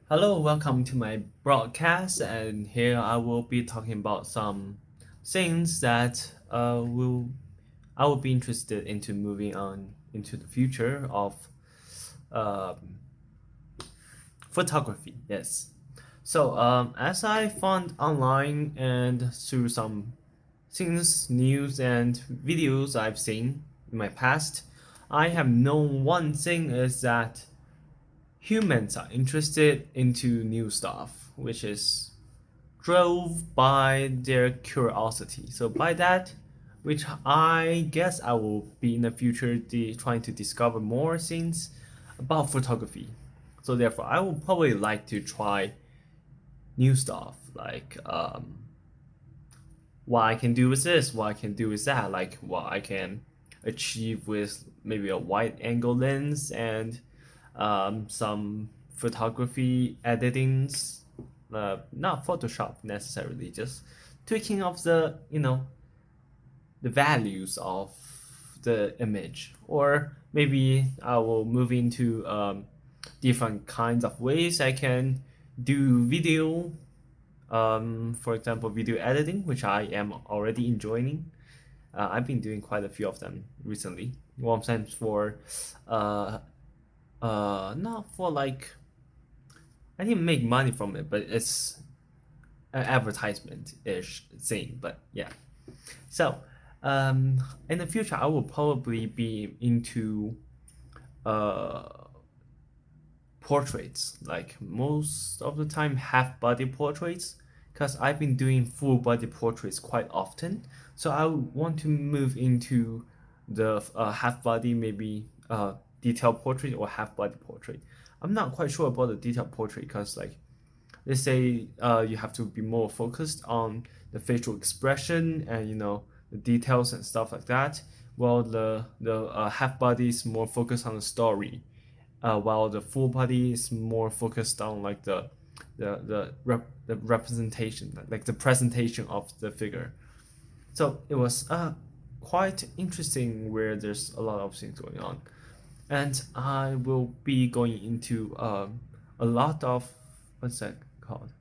Hello, welcome to my broadcast, and here I will be talking about some things that will I will be interested into moving on into the future of um, photography. Yes. So as I found online and through some things, news, and videos I've seen in my past, I have known one thing is that humans are interested into new stuff, which is drove by their curiosity. So by that, which I guess I will be in the future trying to discover more things about photography. So therefore, I will probably like to try new stuff like what I can do with this, what I can do with that, like what I can achieve with maybe a wide angle lens and some photography editings, not Photoshop necessarily, just tweaking of the values of the image, or maybe I will move into different kinds of ways I can do video, for example, video editing, which I am already enjoying. I've been doing quite a few of them recently. One time for, uh, not for like I didn't make money from it, but it's an advertisement ish thing. But yeah, so in the future, I will probably be into uh portraits, like most of the time half body portraits, because I've been doing full body portraits quite often. So I want to move into the half body, maybe detailed portrait or half body portrait. I'm not quite sure about the detailed portrait because like they say you have to be more focused on the facial expression and the details and stuff like that. While the half body is more focused on the story, while the full body is more focused on like the representation, like the presentation of the figure. So it was quite interesting where there's a lot of things going on, and I will be going into a lot of what's that called,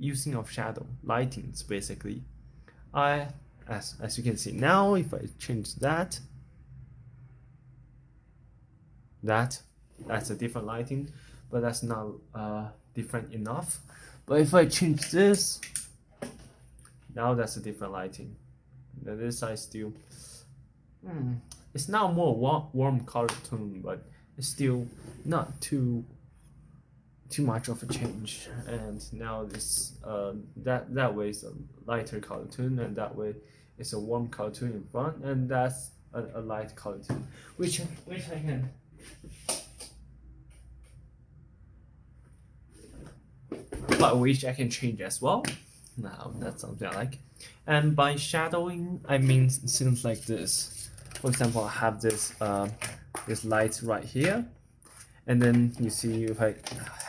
using of shadow lightings basically. I as you can see now, if I change that that's a different lighting, but that's not different enough. But if I change this, now that's a different lighting. Now this side still, it's now more warm color tone, but it's still not too much of a change. And now this that way is a lighter color tone, and that way it's a warm color tone in front, and that's a light color tone, which I can, but which I can change as well. Now that's something I like. And by shadowing, I mean things like this. For example, I have this light right here, and then you see if I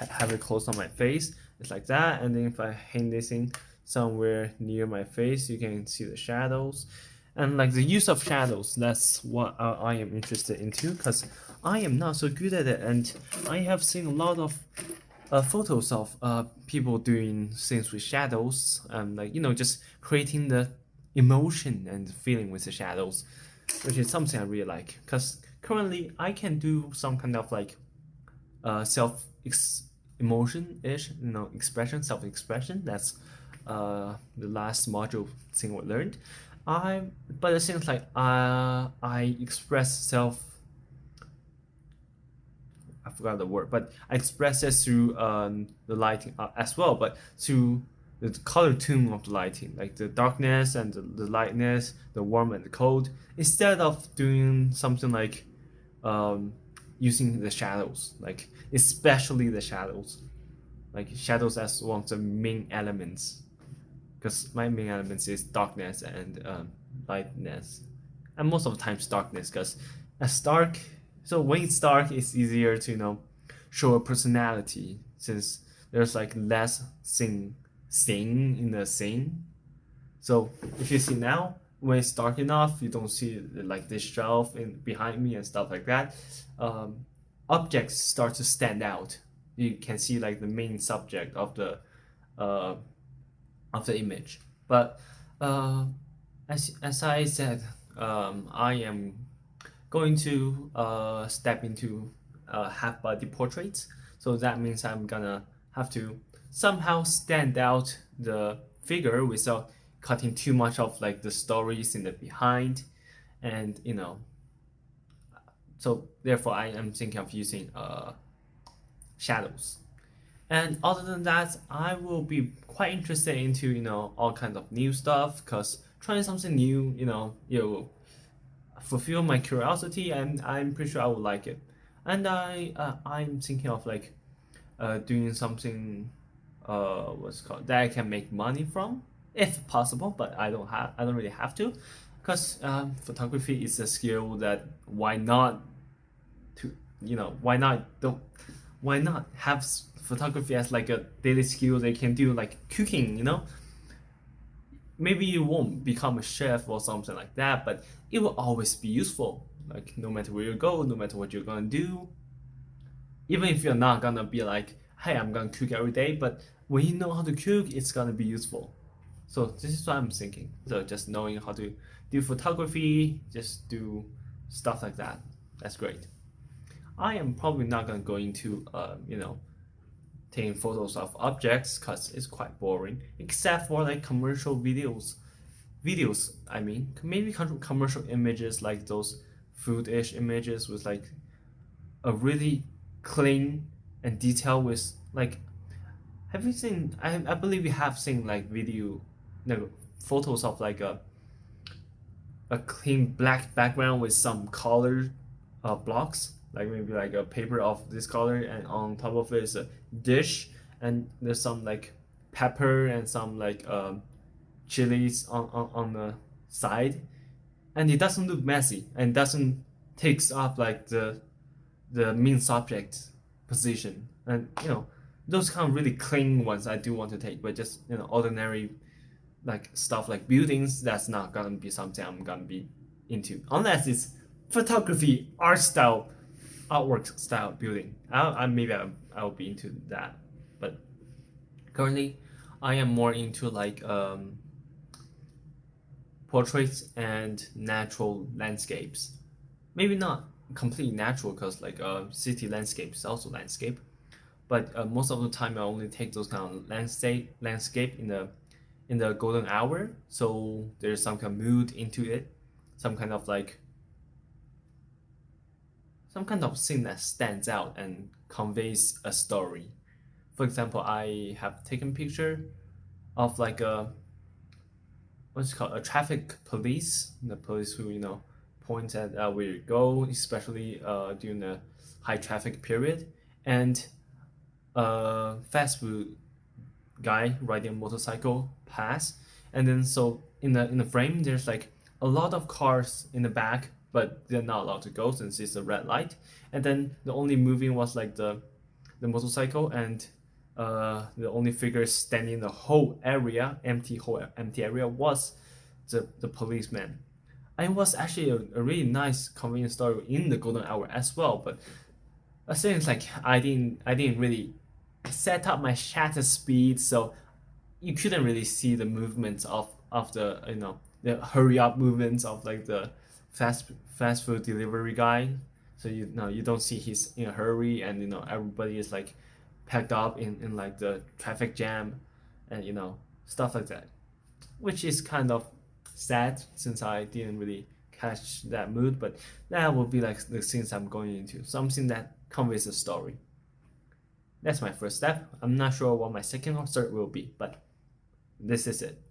have it close on my face, it's like that. And then if I hang this in somewhere near my face, you can see the shadows. And like the use of shadows, that's what I am interested into, because I am not so good at it, and I have seen a lot of photos of people doing things with shadows, and like just creating the emotion and feeling with the shadows, which is something I really like. Because currently I can do some kind of like self emotion ish, expression, self expression. That's the last module thing we learned. But it seems like I express self, I forgot the word, but I express it through the lighting as well, but through the color tone of the lighting, like the darkness and the lightness, the warm and the cold, instead of doing something like um, using the shadows, like especially the shadows, like shadows as one of the main elements, because my main elements is darkness and lightness, and most of the times darkness, because as dark, so when it's dark, it's easier to show a personality, since there's like less thing in the scene. So if you see now, when it's dark enough, you don't see like this shelf in behind me and stuff like that. Um, Objects start to stand out. you can see like the main subject uh, of the image. But uh, as I said, I am going to step into half body portraits. So that means I'm gonna have to somehow stand out the figure without cutting too much of like the stories in the behind, and so therefore I am thinking of using shadows. And other than that, I will be quite interested into all kinds of new stuff because trying something new, you fulfill my curiosity, and I'm pretty sure I would like it. And I'm thinking of like doing something what's it called that I can make money from if possible, but I don't really have to because photography is a skill that to why not have photography as like a daily skill they can do like cooking, maybe you won't become a chef or something like that, but it will always be useful. Like no matter where you go, no matter what you're gonna do, even if you're not gonna be like, hey, I'm gonna cook every day, but when you know how to cook, it's gonna be useful. So this is what I'm thinking. So just knowing how to do photography, just do stuff like that. That's great. I am probably not gonna go into taking photos of objects because it's quite boring, except for like commercial videos, I mean, maybe commercial images like those food-ish images with like a really clean and detail with like, have you seen, I believe you have seen like video, no, photos of like a clean black background with some colored blocks, like maybe like a paper of this color, and on top of it is a dish, and there's some like pepper and some like chilies on the side, and it doesn't look messy and doesn't takes up like the main subject position. And those kind of really clean ones I do want to take, but just ordinary like stuff like buildings, that's not gonna be something I'm gonna be into unless it's photography art style artwork style building. I'll be into that, but currently I am more into like portraits and natural landscapes. Maybe not completely natural because like city landscape is also landscape, but most of the time I only take those kind of landscape in the golden hour, so there's some kind of mood into it, some kind of like some kind of thing that stands out and conveys a story. For example, I have taken picture of like a what's it called, a traffic police, the police who point at where you go, especially during the high traffic period, and fast food guy riding a motorcycle pass, and then so in the frame there's like a lot of cars in the back, but they're not allowed to go since it's a red light, and then the only moving was like the motorcycle, and the only figure standing in the whole area, empty area, was the policeman. And it was actually a really nice convenient story in the golden hour as well, but I think it's like I didn't really set up my shutter speed, so you couldn't really see the movements of the the hurry up movements of like the fast food delivery guy. So you don't see he's in a hurry, and everybody is like packed up in like the traffic jam, and stuff like that, which is kind of sad since I didn't really catch that mood. But that will be like the things I'm going into, something that conveys a story. That's my first step. I'm not sure what my second or third will be, but this is it.